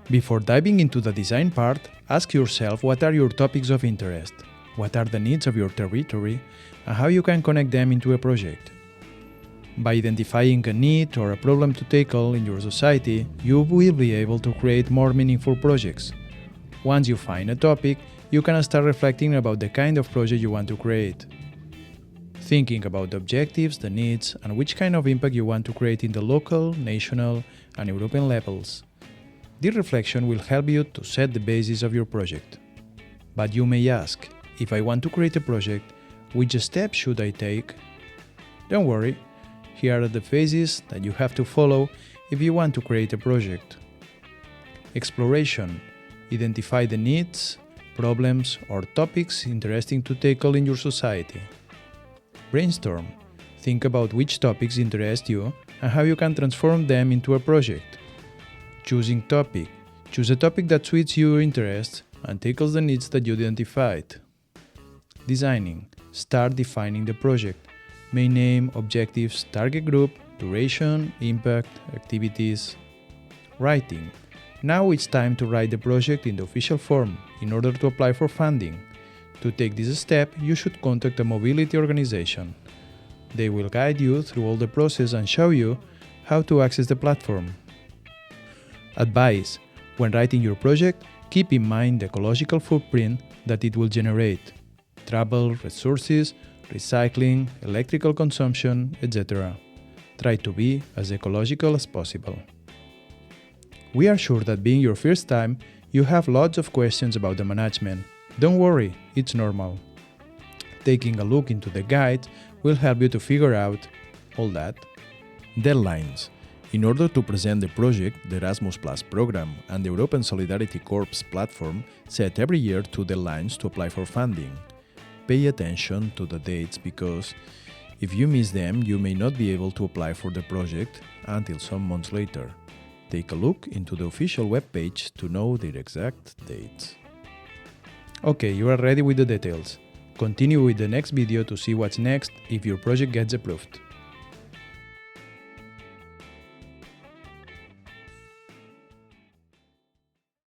Before diving into the design part, ask yourself what are your topics of interest, what are the needs of your territory, and how you can connect them into a project. By identifying a need or a problem to tackle in your society, you will be able to create more meaningful projects. Once you find a topic, you can start reflecting about the kind of project you want to create. Thinking about the objectives, the needs, and which kind of impact you want to create in the local, national, and European levels. This reflection will help you to set the basis of your project. But you may ask, if I want to create a project, which steps should I take? Don't worry, here are the phases that you have to follow if you want to create a project. Exploration. Identify the needs, problems, or topics interesting to tackle in your society. Brainstorm. Think about which topics interest you and how you can transform them into a project. Choosing topic. Choose a topic that suits your interests and tackles the needs that you identified. Designing. Start defining the project. Main name, objectives, target group, duration, impact, activities. Writing. Now it's time to write the project in the official form in order to apply for funding. To take this step, you should contact a mobility organization. They will guide you through all the process and show you how to access the platform. Advice: when writing your project, keep in mind the ecological footprint that it will generate. Travel, resources, recycling, electrical consumption, etc. Try to be as ecological as possible. We are sure that being your first time, you have lots of questions about the management. Don't worry, it's normal. Taking a look into the guide will help you to figure out all that. Deadlines. In order to present the project, the Erasmus Plus program and the European Solidarity Corps platform set every year 2 deadlines to apply for funding. Pay attention to the dates because if you miss them, you may not be able to apply for the project until some months later. Take a look into the official webpage to know their exact dates. Okay, you are ready with the details. Continue with the next video to see what's next if your project gets approved.